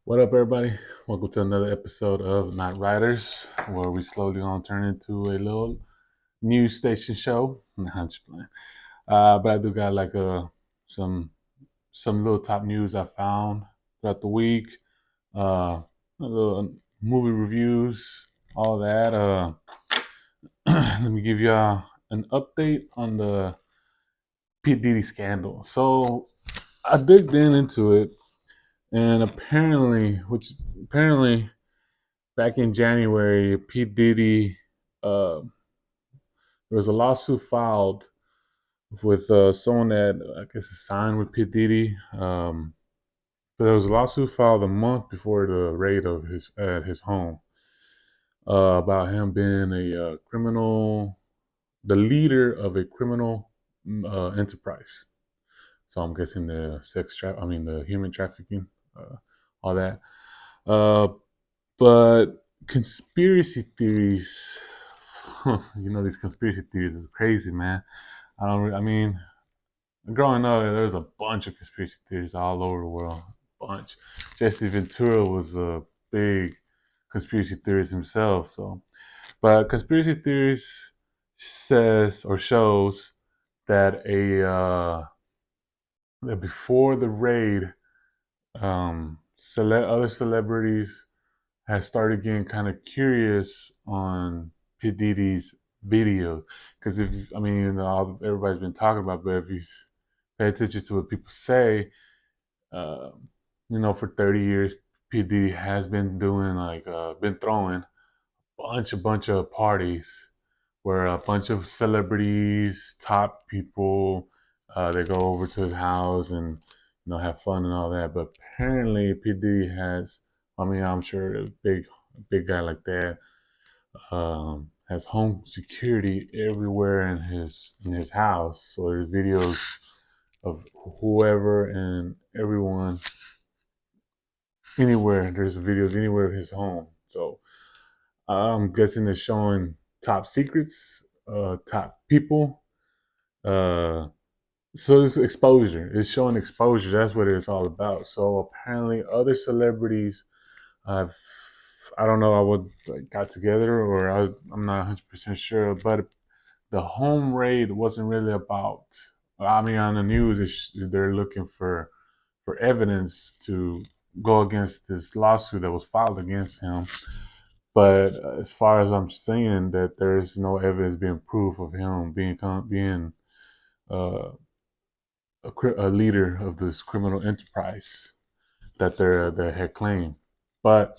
What up, everybody? Welcome to another episode of Knightriderz, where we slowly gonna turn into a little news station show. Nah, I'm just playing. But I do got like some some little top news I found throughout the week. A little movie reviews, all that. Let me give y'all an update on the P Diddy scandal. So I digged into it, and apparently back in January, P. Diddy, uh, there was a lawsuit filed with someone that I guess is signed with P. Diddy. But there was a lawsuit filed a month before the raid of his at his home about him being a criminal, the leader of a criminal enterprise. So I'm guessing the human trafficking, all that. Uh, But conspiracy theories, these conspiracy theories is crazy, man. I mean, growing up, there's a bunch of conspiracy theories all over the world. Bunch. Jesse Ventura was a big conspiracy theorist himself. So, but conspiracy theories says or shows that that before the raid, other celebrities has started getting kind of curious on P Diddy's videos because if I mean everybody's been talking about, but if you pay attention to what people say, uh, for 30 years, P Diddy has been doing been throwing bunch of parties where a bunch of celebrities, top people, they go over to his house and have fun and all that. But apparently, P Diddy has. I mean, I'm sure a big guy like that has home security everywhere in his house. So there's videos of whoever and everyone anywhere. There's videos anywhere of his home. So I'm guessing it's showing top secrets, top people. Uh, so it's exposure. It's showing exposure. That's what it's all about. So apparently, other celebrities have. I don't know. I would got together, or I'm not 100% sure. But the home raid wasn't really about. I mean, on the news, they're looking for evidence to go against this lawsuit that was filed against him. But as far as I'm seeing, that there is no evidence being proof of him being uh, a leader of this criminal enterprise that they had claimed. But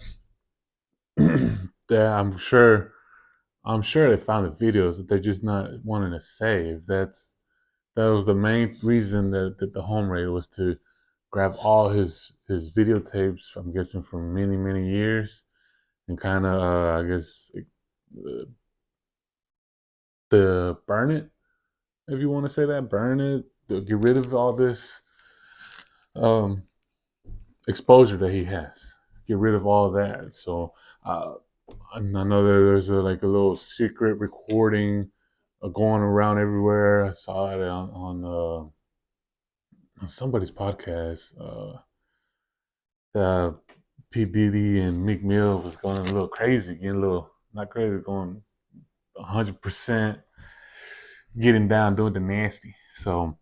yeah, I'm sure they found the videos that they're just not wanting to save. That was the main reason that the home raid was to grab all his videotapes. I'm guessing from many years and kind of I guess uh, the burn it, if you want to say that, burn it, get rid of all this um, exposure that he has, get rid of all that. So uh, I know that there's like a little secret recording going around everywhere. I saw it on somebody's podcast. That P Diddy and Meek Mill was going a little crazy, getting a little not crazy, going 100% getting down, doing the nasty. So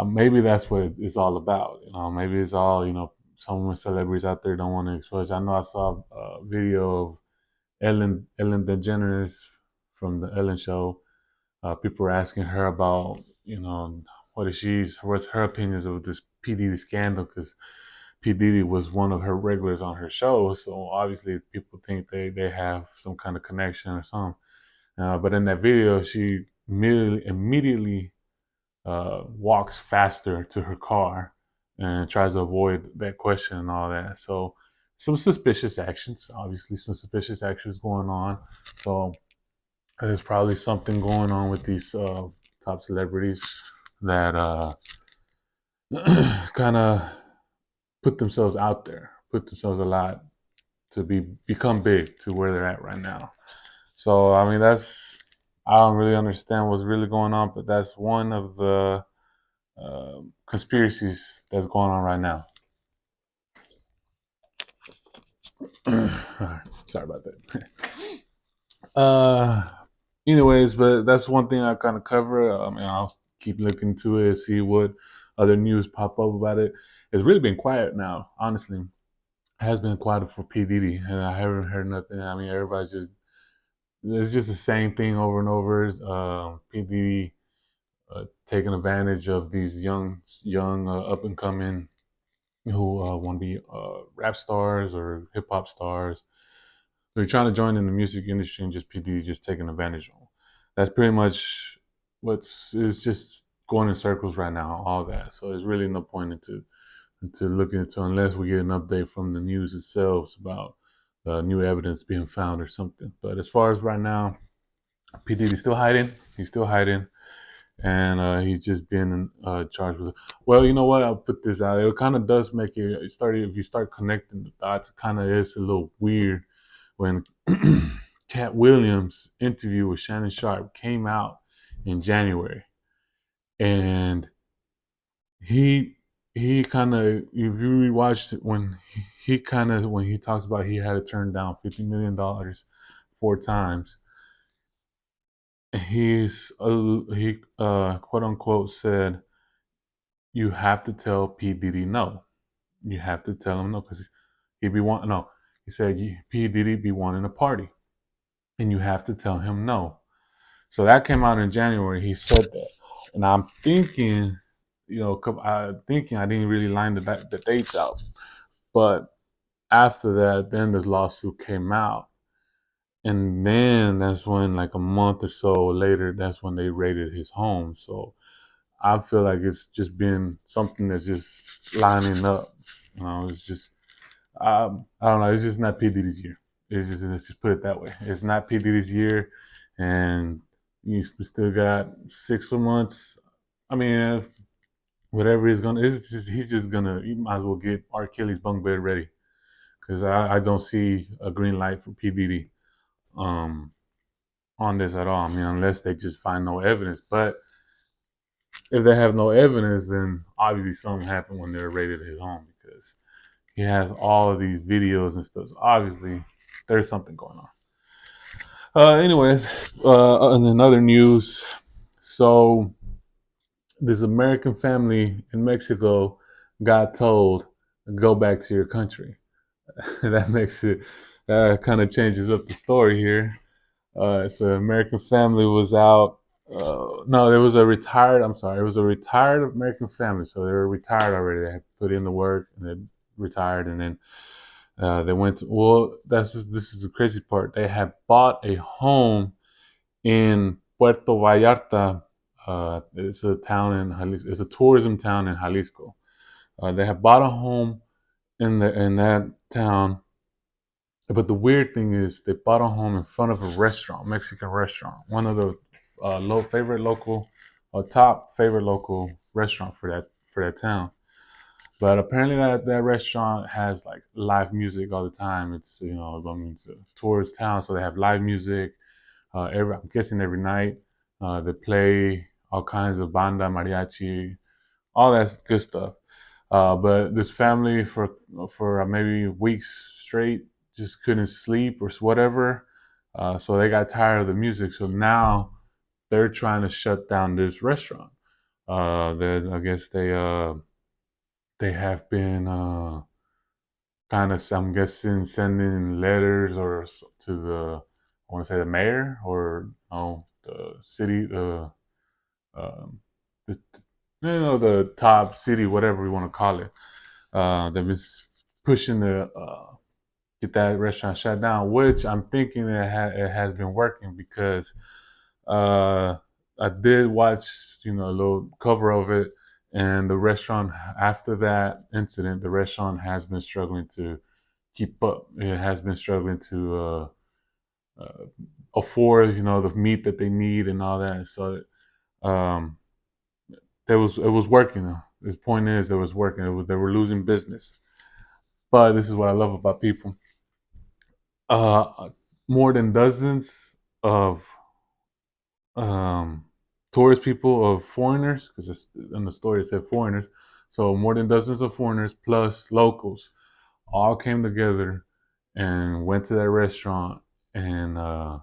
maybe that's what it's all about. Maybe it's all some celebrities out there don't want to expose. I know I saw a video of Ellen DeGeneres from the Ellen Show. People were asking her about what's her opinions of this P Diddy scandal because P Diddy was one of her regulars on her show. So obviously people think they have some kind of connection or something. But in that video, she immediately walks faster to her car and tries to avoid that question and all that. So some suspicious actions, obviously some suspicious actions going on. So there's probably something going on with these top celebrities that kind of put themselves out there, put themselves a lot to become big to where they're at right now. So I mean I don't really understand what's really going on, but that's one of the conspiracies that's going on right now. Sorry about that. Uh, anyways, but that's one thing I kind of cover. I'll keep looking to it, see what other news pop up about it. It's really been quiet now, honestly. It has been quiet for P Diddy, and I haven't heard nothing. I mean, everybody's just it's just the same thing over and over. P Diddy taking advantage of these young up and coming who want to be rap stars or hip hop stars. They're trying to join in the music industry and just PD just taking advantage of them. That's pretty much what's is just going in circles right now. All that, so there's really no point into looking into unless we get an update from the news itself about new evidence being found or something. But as far as right now, P Diddy's still hiding. He's still hiding, and he's just been charged with. Well, you know what? I'll put this out. It kind of does make it start if you start connecting the dots. It kind of is a little weird when Cat Williams' interview with Shannon Sharp came out in January, and he he kind of if you rewatched it when he kind of when he talks about he had to turn down $50 million 4 times, he quote unquote said you have to tell P Diddy no. You have to tell him no because he be wanting no. He said P Diddy be wanting a party, and you have to tell him no. So that came out in January. He said that, and I'm thinking, I didn't really line the dates out, but after that, then this lawsuit came out, and then that's when, like a month or so later, that's when they raided his home. So I feel like it's just been something that's just lining up. It's just I don't know. It's just not P Diddy's year. Let's just put it that way. It's not P Diddy's year, and you still got 6 months. I mean, whatever he's gonna, he's just gonna. He might as well get R. Kelly's bunk bed ready because I don't see a green light for P Diddy um, on this at all. I mean, unless they just find no evidence. But if they have no evidence, then obviously something happened when they raided his home because he has all of these videos and stuff. So obviously, there's something going on. Anyways, and in other news, so this American family in Mexico got told, "Go back to your country." that makes it that kind of changes up the story here. So American family was out. No, there was a retired. I'm sorry, it was a retired American family. So they were retired already. They had put in the work and they retired, and then they went to. Well, this is the crazy part. They had bought a home in Puerto Vallarta. It's a town in Jalisco. It's a tourism town in Jalisco. They have bought a home in that town. But the weird thing is, they bought a home in front of a restaurant, Mexican restaurant, one of the top favorite local restaurant for that town. But apparently that restaurant has like live music all the time. It's I mean it's a tourist town, so they have live music. I'm guessing every night they play all kinds of banda, mariachi, all that good stuff. But this family for maybe weeks straight just couldn't sleep or whatever. So they got tired of the music. So now they're trying to shut down this restaurant. I guess they have been kind of, I'm guessing, sending letters or to I want to say the mayor or the city, um, the, the top city, whatever we want to call it. They've been pushing to get that restaurant shut down, which I'm thinking it has been working because uh, I did watch, a little cover of it, and the restaurant after that incident, the restaurant has been struggling to keep up. It has been struggling to uh, afford, the meat that they need and all that. So um, it was working. The point is, it was working. They were losing business. But this is what I love about people. More than dozens of um, tourist people of foreigners, because in the story it said foreigners. So more than dozens of foreigners plus locals all came together and went to that restaurant. And I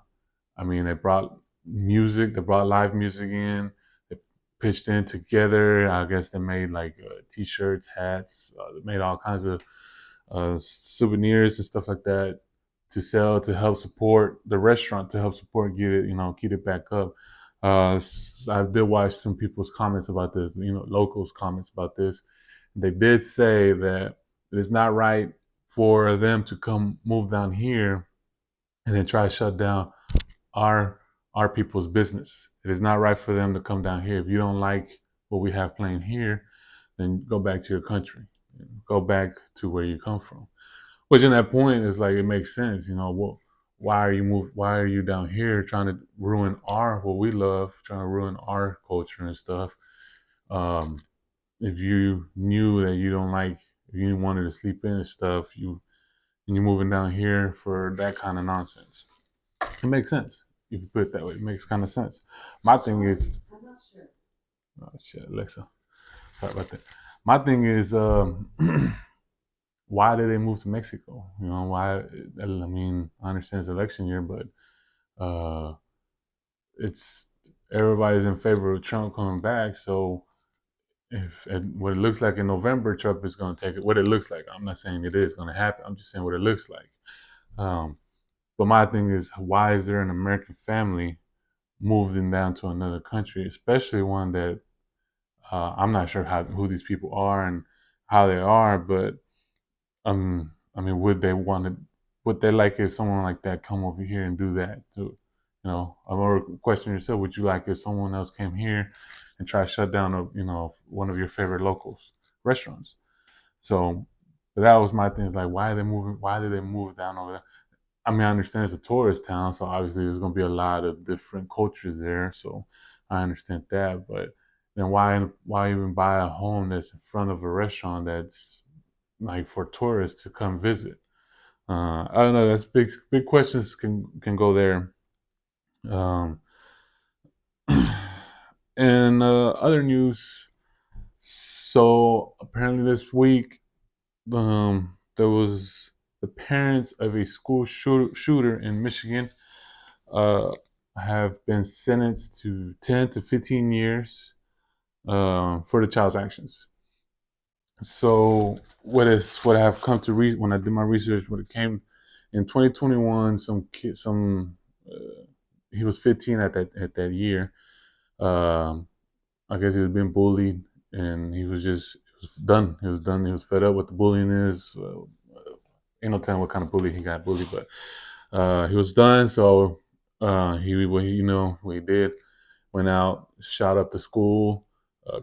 mean, they brought music, they brought live music in. They pitched in together. I guess they made like t-shirts, hats. They made all kinds of souvenirs and stuff like that to sell to help support the restaurant, to help support, get it, keep it back up. I did watch some people's comments about this, locals' comments about this. They did say that it's not right for them to come move down here and then try to shut down our our people's business. It is not right for them to come down here. If you don't like what we have playing here, then go back to your country. Go back to where you come from. Which in that point is like it makes sense, why are you down here trying to ruin our what we love, trying to ruin our culture and stuff? Um, if you knew that you don't like, if you wanted to sleep in and stuff, you're moving down here for that kind of nonsense. It makes sense if you put it that way. It makes kind of sense. My thing is, oh shit, Alexa, sorry about that. My thing is, why did they move to Mexico? Why? I mean, I understand it's election year, but uh, it's everybody's in favor of Trump coming back. So if what it looks like in November, Trump is going to take it. What it looks like, I'm not saying it is going to happen. I'm just saying what it looks like. Um, but my thing is, why is there an American family moving down to another country, especially one that I'm not sure who these people are and how they are, but I mean, would they like if someone like that come over here and do that too? I'm more question yourself. Would you like if someone else came here and try to shut down one of your favorite locals restaurants? So, but that was my thing. Is like, why are they moving? Why did they move down over there? I mean, I understand it's a tourist town, so obviously there's going to be a lot of different cultures there. So I understand that. But then why even buy a home that's in front of a restaurant that's like for tourists to come visit? I don't know. That's big questions can go there. Um, and other news. So apparently this week, there was the parents of a school shooter in Michigan uh, have been sentenced to 10 to 15 years for the child's actions. So what I have come to when I did my research, when it came in 2021, some kid, some he was 15 at that year. Um, I guess he was being bullied, and he was done. He was done. He was fed up with the bullying. Ain't no telling what kind of bully he got bullied, but he was done. So what he did, went out, shot up the school,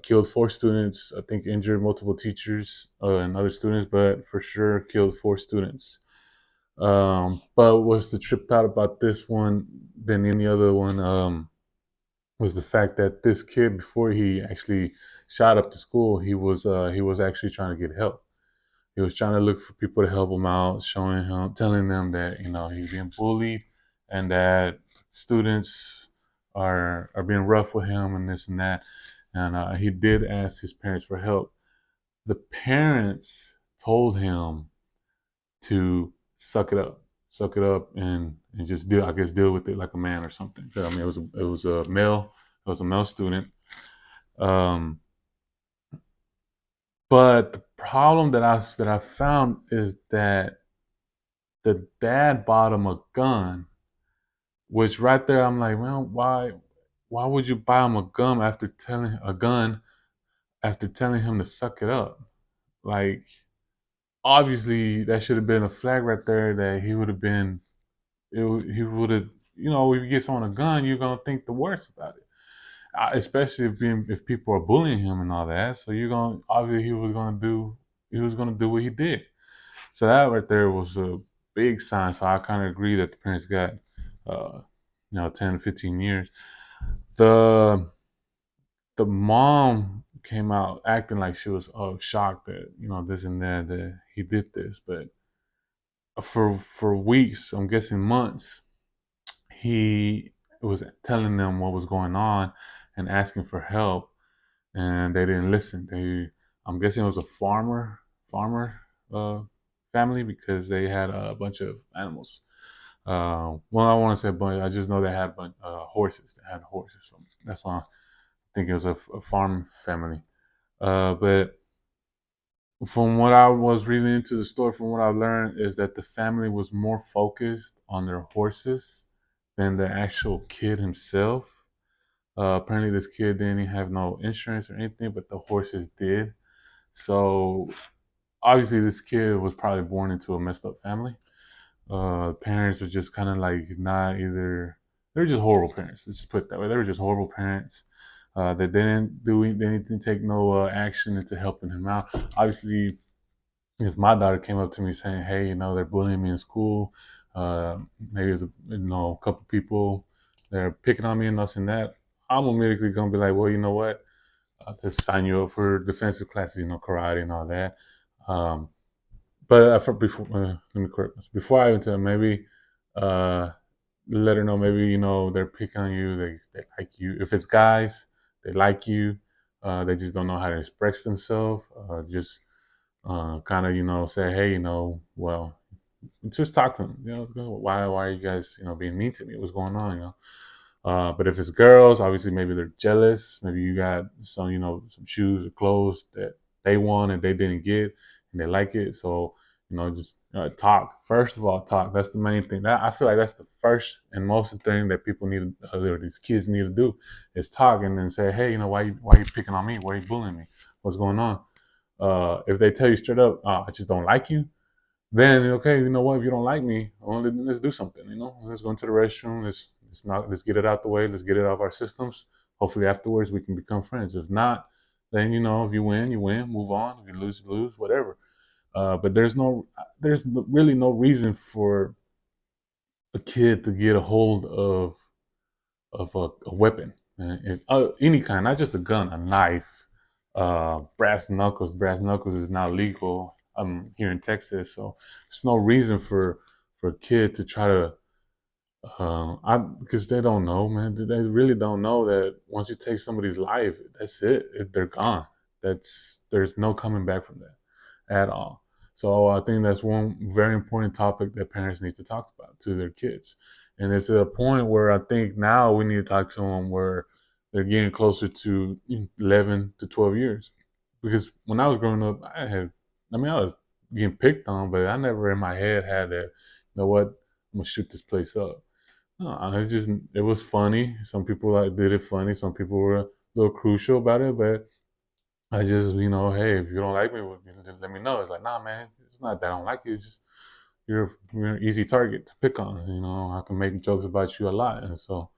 killed 4 students. I think injured multiple teachers and other students, but for sure killed 4 students. But what's the tripped out about this one than any other one? Was the fact that this kid, before he actually shot up the school, he was actually trying to get help. He was trying to look for people to help him out, telling them that he's being bullied and that students are being rough with him and this and that. And he did ask his parents for help. The parents told him to suck it up, and just deal. I guess deal with it like a man or something. I mean, it was a male student. Um, but the problem that I found is that the dad bought him a gun, which right there I'm like, well, why would you buy him a gun after telling him to suck it up? Like, obviously that should have been a flag right there that he would have been. He would have, if you get someone a gun, you're gonna think the worst about it, especially if people are bullying him and all that. So you're gonna obviously he was gonna do what he did. So that right there was a big sign. So I kind of agree that the parents got, uh, 10 to 15 years. The the mom came out acting like she was shocked that this and that he did this, but for weeks, I'm guessing months, he was telling them what was going on and asking for help, and they didn't listen. I'm guessing it was a farmer, uh, family because they had a bunch of animals. Well, I want to say a bunch. I just know they had horses. They had horses, so that's why I think it was a farm family. But from what I was reading into the story, from what I learned, is that the family was more focused on their horses than the actual kid himself. Apparently, this kid didn't have no insurance or anything, but the horses did. So obviously, this kid was probably born into a messed up family. Parents are just kind of like not either. They're just horrible parents. Let's just put it that way. They were just horrible parents. They didn't do. They didn't take no action into helping him out. Obviously, if my daughter came up to me saying, "Hey, they're bullying me in school. Maybe there's a couple people they're picking on me and this and that," I'm immediately gonna be like, "Well, you know what? I'll just sign you up for defensive classes, karate and all that." Um, but before let me correct this. Before I even tell them, maybe uh, let her know. Maybe they're picking on you. They like you. If it's guys, they like you. They just don't know how to express themselves. Just kind of say, hey, well, just talk to them. Why are you guys being mean to me? What's going on? But if it's girls, obviously maybe they're jealous. Maybe you got some shoes or clothes that they want and they didn't get, and they like it. So just talk. First of all, talk. That's the main thing. I feel like that's the first and most thing that people need, or these kids need to do, is talk and then say, hey, why you picking on me? Why are you bullying me? What's going on? If they tell you straight up, I just don't like you, then okay, you know what? If you don't like me, well, let's do something. Let's go into the restroom. Let's get it out the way. Let's get it off our systems. Hopefully, afterwards we can become friends. If not, then if you win, you win. Move on. If you lose, you lose. Whatever. But really no reason for a kid to get a hold of a weapon, any kind, not just a gun, a knife, brass knuckles. Brass knuckles is now legal here in Texas, so there's no reason for a kid to try to. Because they don't know, man. They really don't know that once you take somebody's life, that's it. They're gone. There's no coming back from that at all. So I think that's one very important topic that parents need to talk about to their kids. And it's at a point where I think now we need to talk to them where they're getting closer to 11 to 12 years. Because when I was growing up, I was getting picked on, but I never in my head had that, what, I'm going to shoot this place up. No, it was funny. Some people did it funny. Some people were a little crucial about it, but I just, hey, if you don't like me, let me know. It's like, nah, man, it's not that I don't like you. It's just you're an easy target to pick on. I can make jokes about you a lot, and so,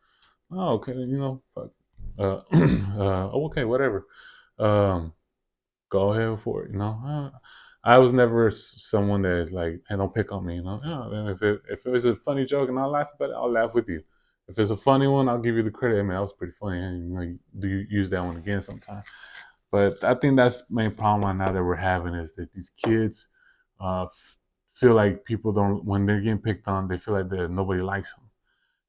oh, okay, fuck. Okay, whatever. Um, Go ahead for it. I was never someone that is like, hey, don't pick on me. Yeah, if it was a funny joke and I laugh about it, I'll laugh with you. If it's a funny one, I'll give you the credit. Man, that was pretty funny. And you use that one again sometime. But I think that's the main problem right now that we're having is that these kids feel like people don't, when they're getting picked on, they feel like that nobody likes them.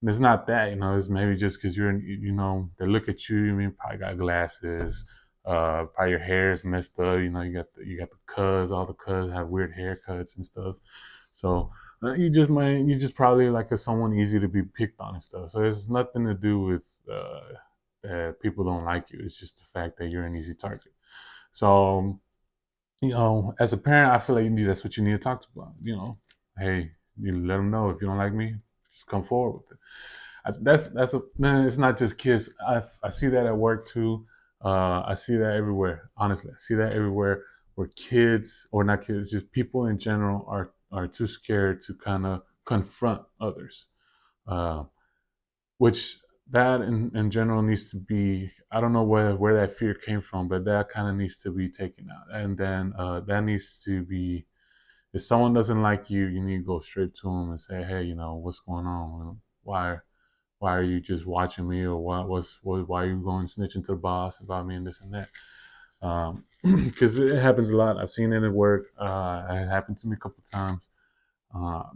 And it's not that, it's maybe just because they look at you, probably got glasses, probably your hair is messed up, you got the cuz, all the cuz have weird haircuts and stuff. So you just probably like someone easy to be picked on and stuff. So it's nothing to do with that people don't like you. It's just the fact that you're an easy target. So as a parent, I feel like that's what you need to talk to about. Hey, you let them know if you don't like me, just come forward with it. That's a man. It's not just kids. I see that at work too. I see that everywhere. Honestly, I see that everywhere where kids or not kids, just people in general are too scared to kind of confront others. Uh, which that in general needs to be. I don't know where that fear came from, but that kind of needs to be taken out. And then that needs to be. If someone doesn't like you, you need to go straight to them and say, hey, what's going on? Why are you just watching me, or why are you going snitching to the boss about me and this and that? Because it happens a lot. I've seen it at work. It happened to me a couple of times.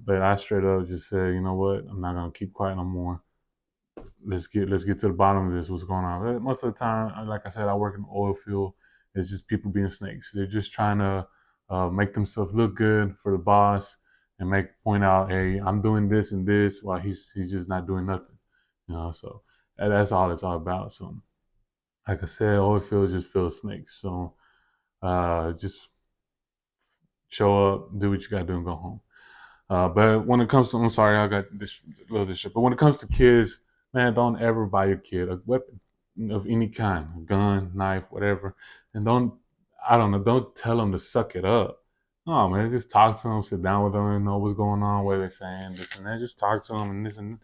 But I straight up just said, you know what? I'm not gonna keep quiet no more. Let's get to the bottom of this. What's going on? Most of the time, like I said, I work in the oil field. It's just people being snakes. They're just trying to make themselves look good for the boss, and make point out, hey, I'm doing this and this, while he's just not doing nothing. So that's all it's all about. So like I said, Holyfield just feels snakes. So just show up, do what you got to do, and go home. But when it comes to, I'm sorry, I got this little district. But when it comes to kids, man, don't ever buy your kid a weapon of any kind, a gun, knife, whatever, and I don't know, don't tell them to suck it up. No, man, just talk to them, sit down with them, and know what's going on, what they're saying, this and that. Just talk to them and this and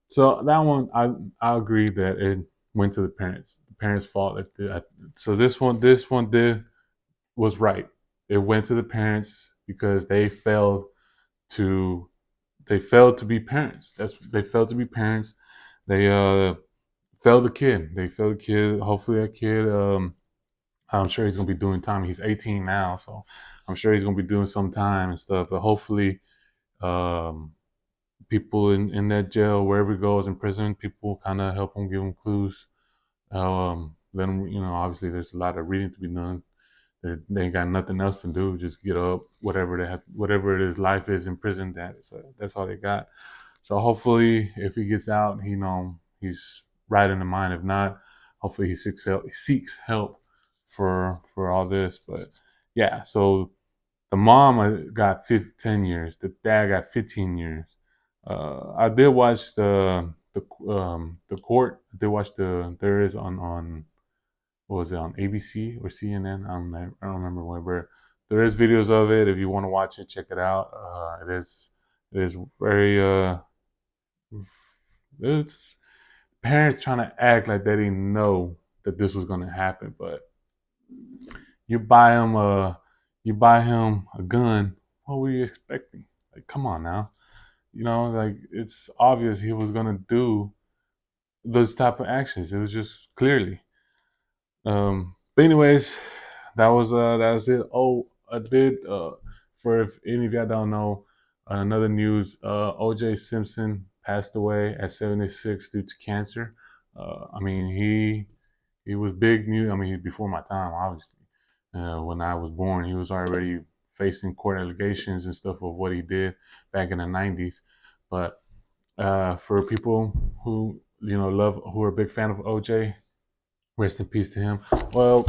so that one, I agree that it went to the parents. The parents' fault. So this one did was right. It went to the parents because to they failed to be parents. They failed to be parents. They failed the kid. They failed the kid. Hopefully that kid I'm sure he's gonna be doing time. He's 18 now, so I'm sure he's gonna be doing some time and stuff. But hopefully um people in that jail, wherever he goes in prison, people kind of help him, give him clues. Let him, obviously there's a lot of reading to be done. They ain't got nothing else to do. Just get up, whatever they have, whatever it is, life is in prison. That's all they got. So hopefully, if he gets out, he's right in the mind. If not, hopefully he seeks help for all this. But yeah, so the mom got 10 years. The dad got 15 years. I did watch the court. I did watch there is on what was it, on ABC or CNN? I don't remember where. There is videos of it. If you want to watch it, check it out. It is very it's parents trying to act like they didn't know that this was going to happen, but you buy him a you buy him a gun. What were you expecting? Like, come on now. Like, it's obvious he was gonna do those type of actions. It was just clearly. But anyways, that was it. Oh, I did for if any of y'all don't know, another news. O.J. Simpson passed away at 76 due to cancer. I mean, he was big news. I mean, he's before my time, obviously. When I was born, he was already facing court allegations and stuff of what he did back in the 90s. But for people who who are a big fan of OJ, rest in peace to him. Well,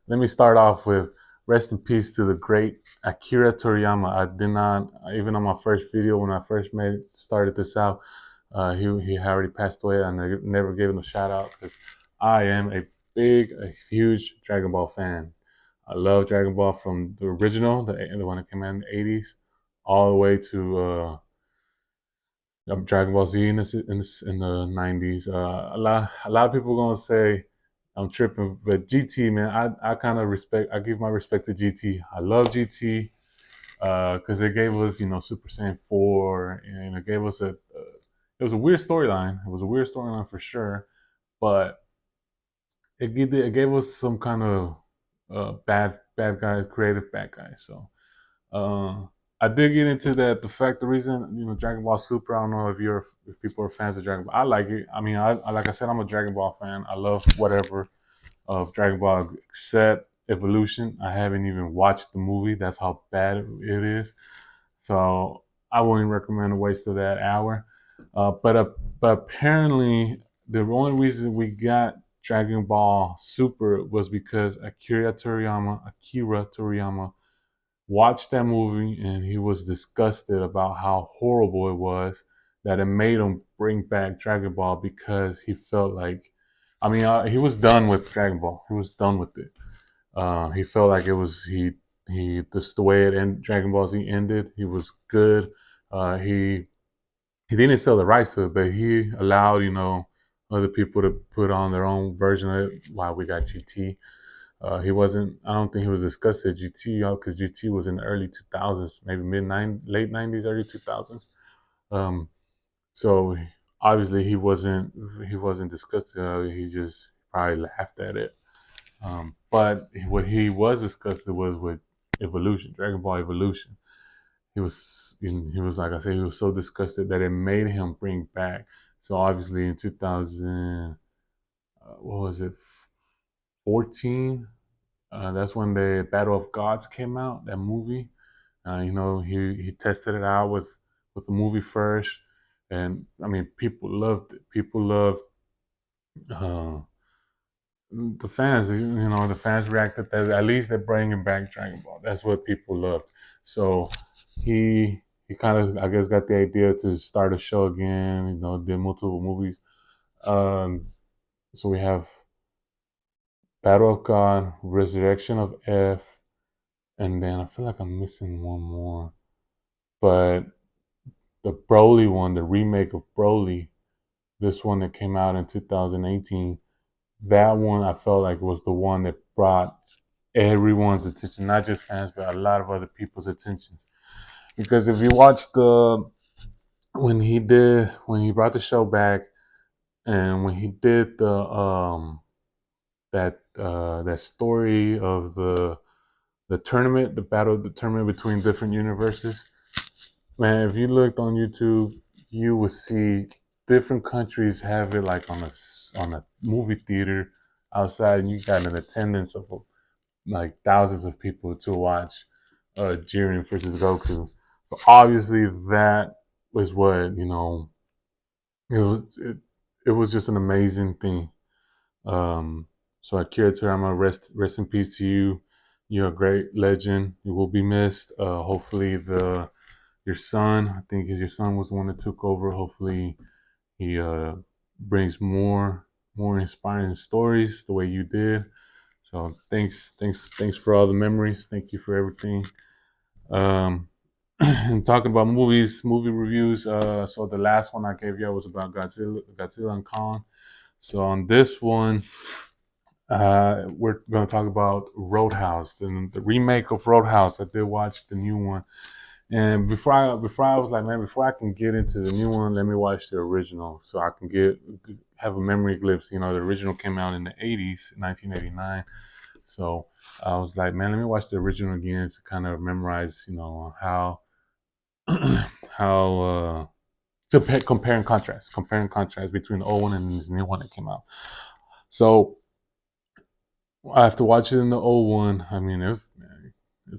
let me start off with rest in peace to the great Akira Toriyama. I did not, even on my first video when I first started this out, he had already passed away, and I never gave him a shout out because I am a huge Dragon Ball fan. I love Dragon Ball from the original, the one that came out in the 80s, all the way to Dragon Ball Z in the 90s. A lot of people are gonna say I'm tripping, but GT, man, I kind of respect. I give my respect to GT. I love GT because it gave us Super Saiyan 4, and it gave us it was a weird storyline. It was a weird storyline for sure, but it gave us some kind of bad guys, creative bad guys. So uh, I did get into that. The reason, Dragon Ball Super. I don't know if people are fans of Dragon Ball. I like it. I mean, like I said, I'm a Dragon Ball fan. I love whatever of Dragon Ball except Evolution. I haven't even watched the movie. That's how bad it is. So I wouldn't recommend a waste of that hour. But apparently, the only reason we got Dragon Ball Super was because Akira Toriyama watched that movie, and he was disgusted about how horrible it was, that it made him bring back Dragon Ball because he felt like, I mean, he was done with Dragon Ball. He was done with it. He felt like it was he just the way Dragon Ball Z ended. He was good. He didn't sell the rights to it, but he allowed other people to put on their own version of it. While we got GT, he wasn't. I don't think he was discussed at GT because GT was in the early 2000s, maybe late 90s, early 2000s. Um, so obviously he wasn't discussed. He just probably laughed at it. But what he was disgusted was with Evolution, Dragon Ball Evolution. He was like I said, he was so disgusted that it made him bring back. So obviously in 2000, what was it, 14? That's when the Battle of Gods came out. That movie. He tested it out with the movie first, and I mean, people loved it. People loved uh, the fans. The fans reacted that at least they're bringing back Dragon Ball. That's what people loved. So he kind of, I guess, got the idea to start a show again. Did multiple movies. Um, so we have Battle of God, Resurrection of F, and then I feel like I'm missing one more. But the Broly one, the remake of Broly, this one that came out in 2018, that one I felt like was the one that brought everyone's attention, not just fans, but a lot of other people's attentions. Because if you watch when he brought the show back, and when he did that story of the tournament, the tournament between different universes. Man, if you looked on YouTube, you would see different countries have it like on a movie theater outside, and you got an attendance of like thousands of people to watch Jiren versus Goku. So obviously that was what it was just an amazing thing. Um, so Akira Toriyama, rest in peace to you. You're a great legend. You will be missed. Hopefully your son, I think your son was the one that took over. Hopefully he brings more inspiring stories the way you did. So thanks for all the memories. Thank you for everything. Um, and talking about movie reviews. So the last one I gave you was about Godzilla and Kong. So on this one, we're going to talk about Roadhouse, the remake of Roadhouse. I did watch the new one, and before I was like, man, before I can get into the new one, let me watch the original, so I can have a memory glimpse. The original came out in the '80s, 1989. So I was like, man, let me watch the original again to kind of memorize, how how compare and contrast between the old one and this new one that came out. So after watching the old one, I mean, it's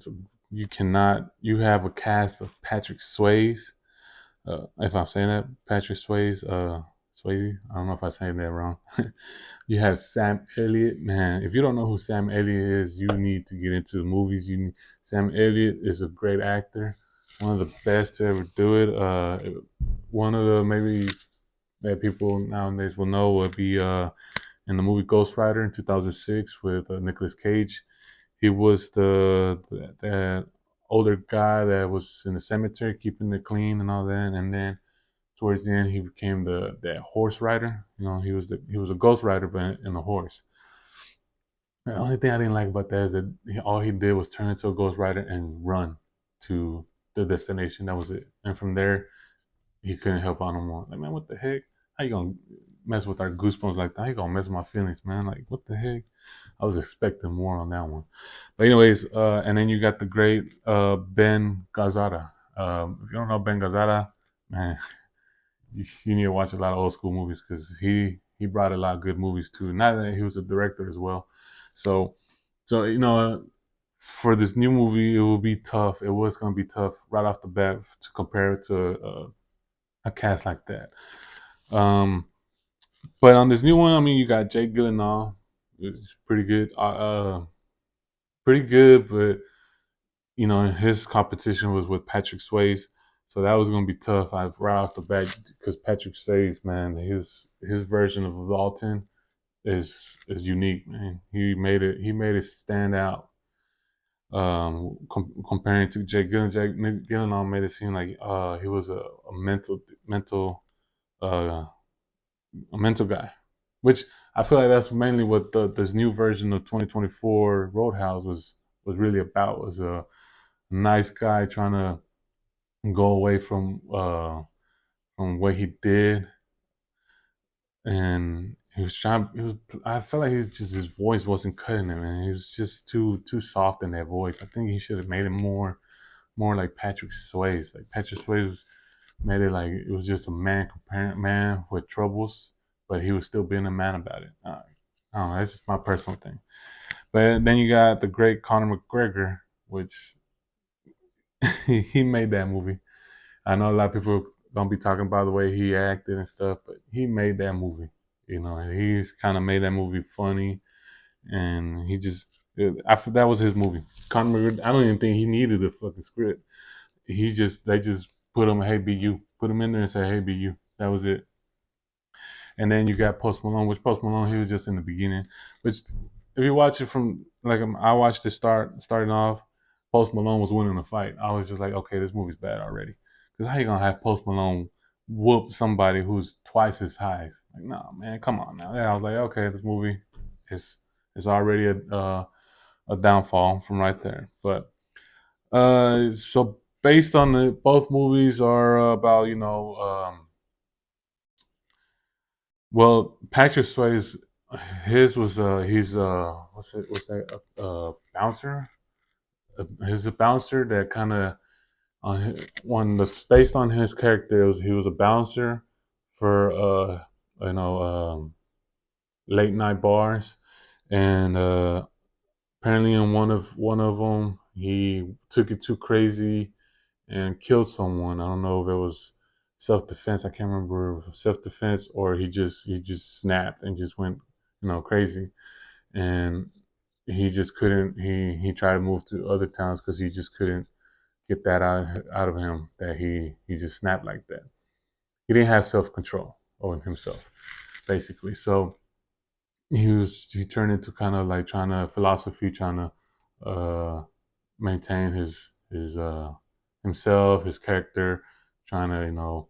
a, you have a cast of Patrick Swayze. If I'm saying that, Patrick Swayze. I don't know if I'm saying that wrong. You have Sam Elliott. Man, if you don't know who Sam Elliott is, you need to get into the movies. Sam Elliott is a great actor, one of the best to ever do it. One of the maybe that people nowadays will know would be in the movie Ghost Rider in 2006 with Nicolas Cage. He was the older guy that was in the cemetery keeping it clean and all that, and then towards the end he became the horse rider. He was a ghost rider but in a horse. The only thing I didn't like about that is that all he did was turn into a ghost rider and run to the destination. That was it. And from there, he couldn't help out no more. Like, man, what the heck? How you gonna mess with our goosebumps like that? How you gonna mess with my feelings, man? Like, what the heck? I was expecting more on that one. But anyways, and then you got the great Ben Gazzara. If you don't know Ben Gazzara, man, you need to watch a lot of old school movies because he brought a lot of good movies too. Not that he was a director as well. So for this new movie, it will be tough. It was going to be tough right off the bat to compare it to a cast like that. Um, but on this new one, I mean, you got Jake Gyllenhaal, which is pretty good. But his competition was with Patrick Swayze, so that was going to be tough. Right off the bat because Patrick Swayze, man, his version of Dalton is unique, man. He made it stand out. Comparing to Jake Gyllenhaal made it seem like he was uh, a mental guy, which I feel like that's mainly what this new version of 2024 Roadhouse was really about. Was a nice guy trying to go away from what he did, and he was trying. He was. I felt like his voice wasn't cutting him, and he was just too soft in that voice. I think he should have made it more like Patrick Swayze. Like Patrick Swayze made it like it was just a man with troubles, but he was still being a man about it. I don't know. That's just my personal thing. But then you got the great Conor McGregor, which he made that movie. I know a lot of people don't be talking about the way he acted and stuff, but he made that movie. You know, and he's kind of made that movie funny, and he just that was his movie. Conor McGregor, I don't even think he needed a fucking script. They just put him, hey, be you, put him in there and say, hey, be you. That was it. And then you got Post Malone, which Post Malone he was just in the beginning. Which if you watch it from like I watched it starting off, Post Malone was winning the fight. I was just like, okay, this movie's bad already. Because how you gonna have Post Malone whoop somebody who's twice his size? Like, no, man, come on now. Yeah, I was like, okay, this movie is already a downfall from right there. But so based on the both movies are about well, Patrick Swayze, his was he's what's that bouncer? He's a bouncer that kind of when the based on his character, he was a bouncer for you know late night bars, and apparently in one of them he took it too crazy and killed someone. I don't know if it was self defense. I can't remember if self defense or he just snapped and just went crazy, and he just couldn't. He tried to move to other towns because he just couldn't get that out of him that he just snapped like that. He didn't have self control over himself, basically. So he turned into kind of like trying to philosophy, trying to maintain his himself, his character, trying to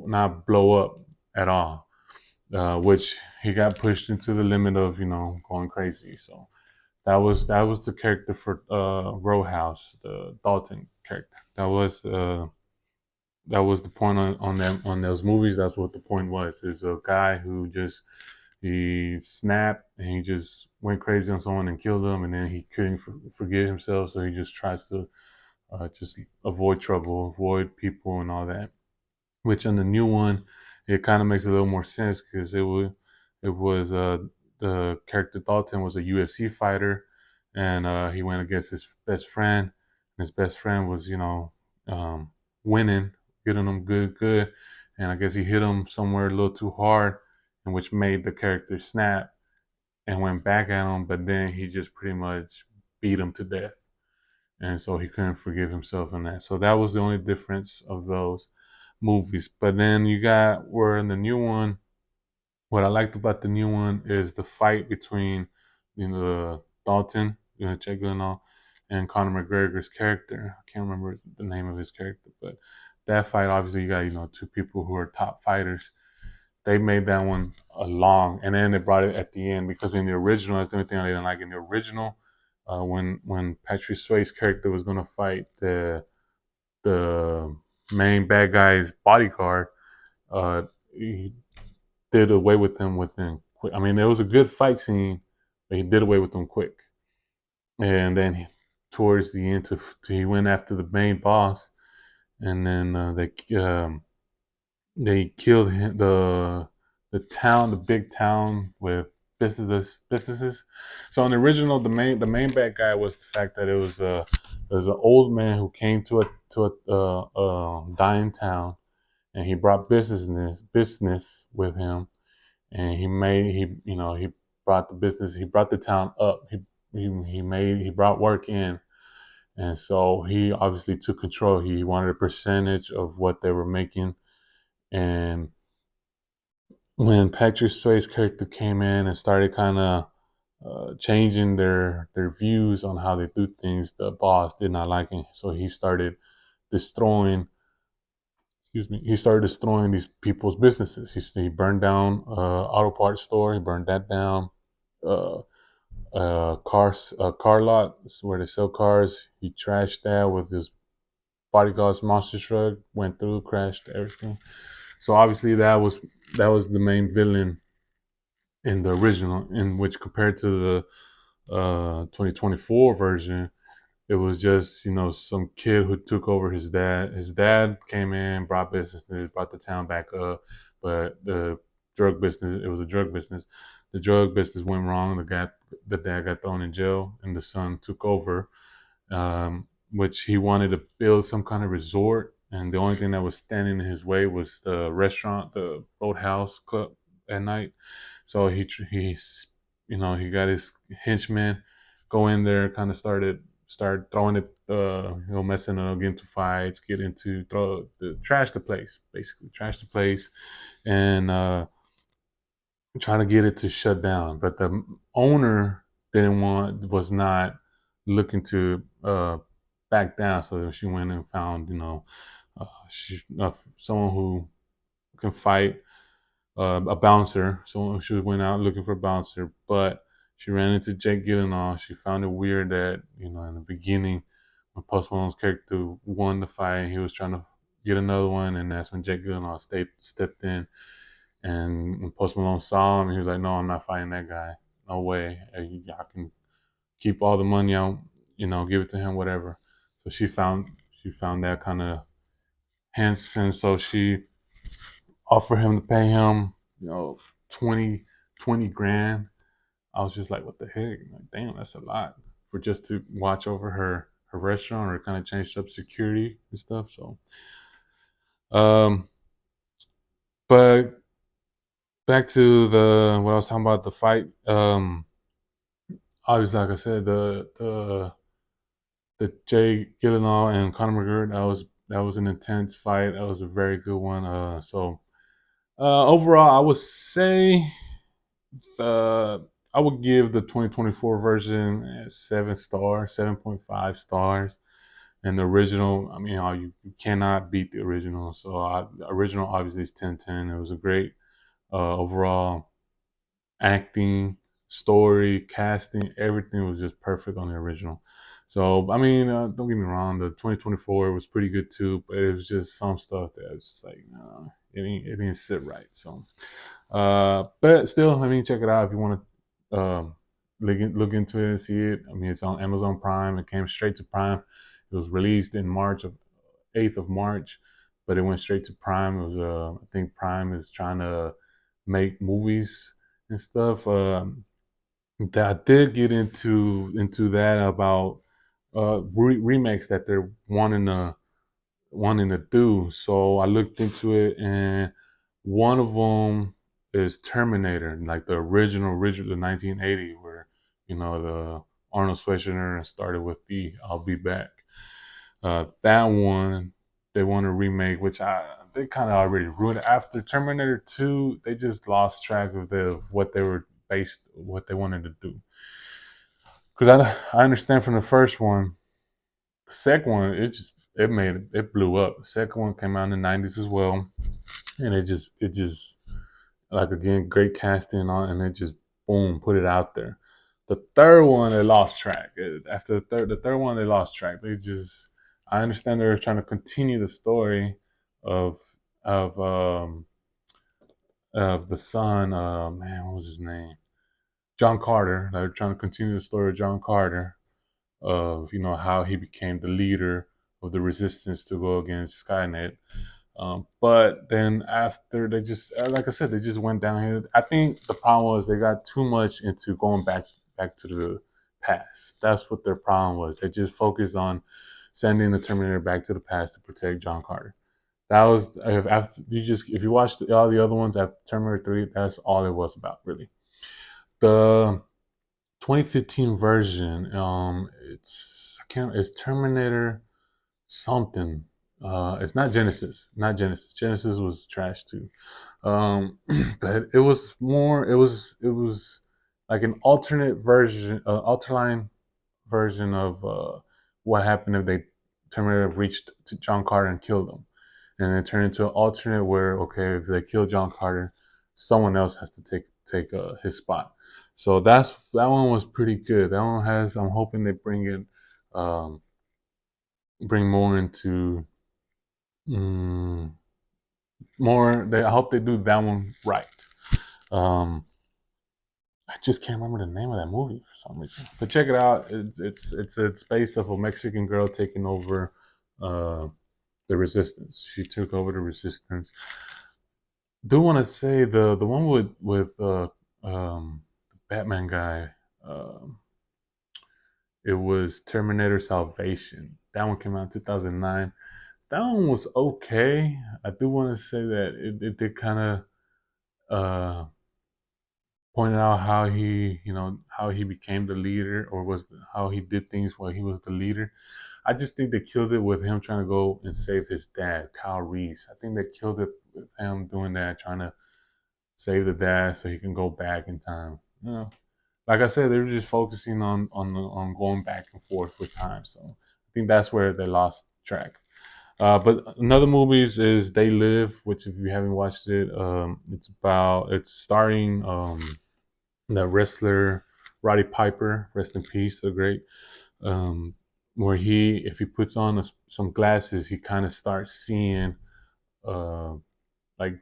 not blow up at all. Which he got pushed into the limit of going crazy. So that was the character for Roadhouse, the Dalton character. That was the point on them on those movies. That's what the point was. Is a guy who just he snapped and he just went crazy on someone and killed them, and then he couldn't forgive himself, so he just tries to just avoid trouble, avoid people, and all that. Which on the new one, it kind of makes a little more sense because it was the character Dalton was a UFC fighter, and he went against his best friend, and his best friend was um, winning, getting him good, and I guess he hit him somewhere a little too hard, and which made the character snap and went back at him, but then he just pretty much beat him to death, and so he couldn't forgive himself in that. So that was the only difference of those movies. But then you got where in the new one, what I liked about the new one is the fight between Dalton, Jake Gyllenhaal, and Conor McGregor's character. I can't remember the name of his character, but that fight obviously you got two people who are top fighters. They made that one a long, and then they brought it at the end because in the original, that's the only thing I didn't like. In the original, when Patrick Swayze's character was going to fight the main bad guy's bodyguard, he did away with him within quick. I mean, there was a good fight scene, but he did away with him quick. And then towards the end, he went after the main boss, and then they killed him, the town, the big town with businesses. So in the original, the main bad guy was the fact that it was an old man who came to a dying town, and he brought business with him, and he brought the business, he brought the town up, he brought work in, and so he obviously took control. He wanted a percentage of what they were making, and when Patrick Swayze's character came in and started kind of changing their views on how they do things, the boss did not like it, so he started destroying. Excuse me. He started destroying these people's businesses. He burned down auto parts store. He burned that down. Uh, car lot where they sell cars. He trashed that with his bodyguard's monster truck. Went through, crashed everything. So obviously that was the main villain in the original. In which compared to the 2024 version, it was just some kid who took over his dad. His dad came in, brought businesses, brought the town back up, but the drug business, it was a drug business. The drug business went wrong. the dad got thrown in jail, and the son took over, which he wanted to build some kind of resort, and the only thing that was standing in his way was the restaurant, the Roadhouse Club at night. So he's he got his henchmen go in there, kind of start throwing it, messing up, get into fights, get into throw the trash the place, basically trash the place, and trying to get it to shut down. But the owner was not looking to back down. So she went and found, someone who can fight, a bouncer. So she went out looking for a bouncer, but she ran into Jake Gyllenhaal. She found it weird that, in the beginning, when Post Malone's character won the fight, he was trying to get another one, and that's when Jake Gyllenhaal stepped in. And when Post Malone saw him, he was like, "No, I'm not fighting that guy. No way. I can keep all the money out, give it to him, whatever." So she found that kind of hints, and so she offered him to pay him, 20, 20 grand. I was just like, "What the heck? Like, damn, that's a lot for just to watch over her restaurant, or kind of changed up security and stuff." So, um, but back to the what I was talking about, the fight. Obviously, like I said, the Jay Gyllenhaal and Conor McGregor, that was an intense fight. That was a very good one. Overall, I would say the I would give the 2024 version 7 stars, 7.5 stars, and the original. I mean, you cannot beat the original. So the original obviously is 10/10. It was a great overall acting, story, casting, everything was just perfect on the original. So I mean, don't get me wrong, the 2024 was pretty good too, but it was just some stuff that was just like, it didn't sit right. So, but still, I mean, check it out if you want to look into it and see it. I mean, it's on Amazon Prime. It came straight to Prime. It was released in March of 8th of March, but it went straight to Prime. It was I think Prime is trying to make movies and stuff. That I did get into that about remakes that they're wanting to do. So I looked into it, and one of them is Terminator, like the original, the 1980, where the Arnold Schwarzenegger started with the "I'll be back." That one they want to remake, which they kind of already ruined. After Terminator 2, they just lost track of what they wanted to do. Because I understand from the first one, the second one it blew up. The second one came out in the 90s as well, and it just like, again, great casting on, and it just boom, put it out there. The third one, they lost track. After the third one, they lost track. I understand they're trying to continue the story of of um of the son. Man, what was his name? John Carter. They're trying to continue the story of John Carter, of how he became the leader of the resistance to go against Skynet. But then after, they just, like I said, they just went down here. I think the problem was they got too much into going back to the past. That's what their problem was. They just focused on sending the Terminator back to the past to protect John Carter. That was, if you watched all the other ones after Terminator 3, that's all it was about, really. The 2015 version, it's Terminator something. It's not Genesis. Not Genesis. Genesis was trash too. But it was more. It was like an alternate version, alternate version of what happened if they Terminator reached to John Carter and killed him, and it turned into an alternate where, okay, if they kill John Carter, someone else has to take his spot. So that one was pretty good. That one has. I'm hoping they um, bring more into mm, more. I hope they do that one right. Um, I just can't remember the name of that movie for some reason. But check it out. It's based off a Mexican girl taking over uh, the resistance. She took over the resistance. Do want to say the one with the Batman guy. Um, it was Terminator Salvation. That one came out in 2009. That one was okay. I do want to say that it did kind of pointed out how how he became the leader, or how he did things while he was the leader. I just think they killed it with him trying to go and save his dad, Kyle Reese. I think they killed it with him doing that, trying to save the dad so he can go back in time. Like I said, they were just focusing on going back and forth with time. So I think that's where they lost track. But another movies is They Live, which if you haven't watched it, it's starring the wrestler Roddy Piper, rest in peace, so great. Um, where if he puts on some glasses, he kind of starts seeing uh, like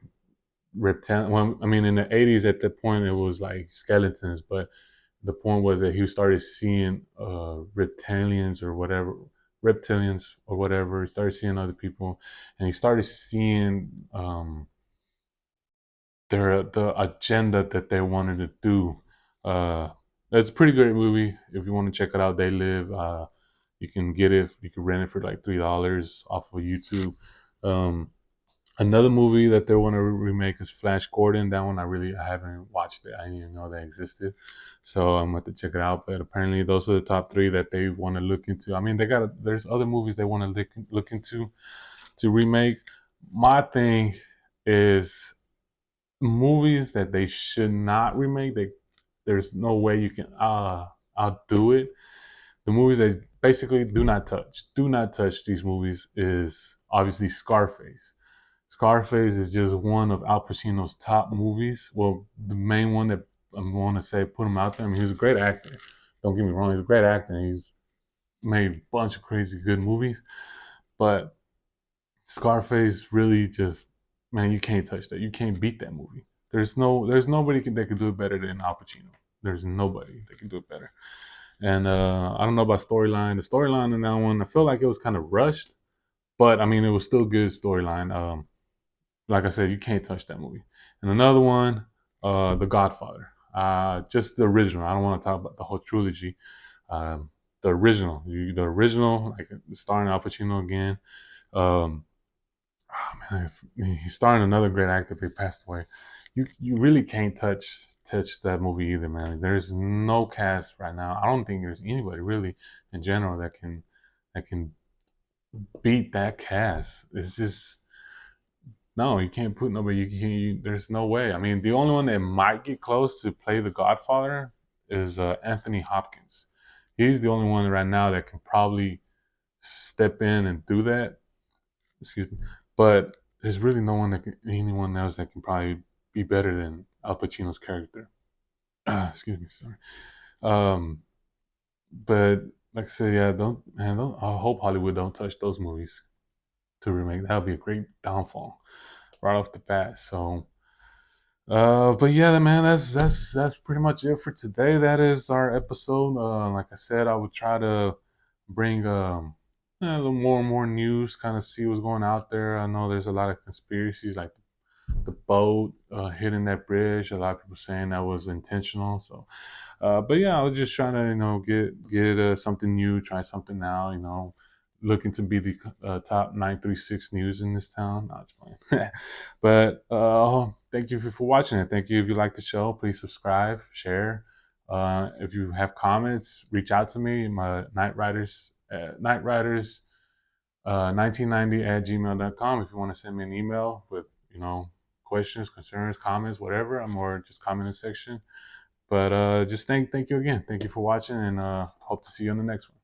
reptilian. Well, I mean, in the '80s, at that point, it was like skeletons, but the point was that he started seeing reptilians or whatever. He started seeing other people, and he started seeing the agenda that they wanted to do. Uh, it's a pretty great movie. If you want to check it out, They Live. You can get it. You can rent it for like $3 off of YouTube. Um, Another movie that they want to remake is Flash Gordon. That one I haven't watched it. I didn't even know that existed, so I'm going to check it out. But apparently, those are the top three that they want to look into. I mean, there's other movies they want to look into to remake. My thing is movies that they should not remake. There's no way you can outdo it. The movies they basically do not touch these movies is obviously Scarface. Scarface is just one of Al Pacino's top movies. Well, the main one that I'm going to say put him out there. I mean, he was a great actor. Don't get me wrong, he's a great actor. He's made a bunch of crazy good movies, but Scarface really just, man, you can't touch that. You can't beat that movie. There's nobody that could do it better than Al Pacino. There's nobody that can do it better. And I don't know about storyline. The storyline in that one, I feel like it was kind of rushed, but I mean, it was still good storyline. Like I said, you can't touch that movie. And another one, The Godfather. Just the original. I don't want to talk about the whole trilogy. Um, the original, like starring Al Pacino again. Um, oh man, he's starring another great actor, but he passed away. You really can't touch that movie either, man. There's no cast right now. I don't think there's anybody really in general that can beat that cast. It's just no, you can't put nobody. There's no way. I mean, the only one that might get close to play the Godfather is Anthony Hopkins. He's the only one right now that can probably step in and do that. Excuse me, but there's really no one anyone else that can probably be better than Al Pacino's character. Excuse me, sorry. Um, but like I said, yeah, don't. I hope Hollywood don't touch those movies to remake. That would be a great downfall right off the bat. So, but yeah, man, that's pretty much it for today. That is our episode. Like I said, I would try to bring a little more and more news, kind of see what's going out there. I know there's a lot of conspiracies, like the boat hitting that bridge. A lot of people saying that was intentional. So, but yeah, I was just trying to get something new, try something now. Looking to be the top 936 news in this town. No, it's fine. But thank you for watching it. Thank you. If you like the show, please subscribe, share. If you have comments, reach out to me. My Knightriderz 1990 at gmail.com. If you want to send me an email with, questions, concerns, comments, whatever, I'm or just comment section. But just thank you again. Thank you for watching, and hope to see you on the next one.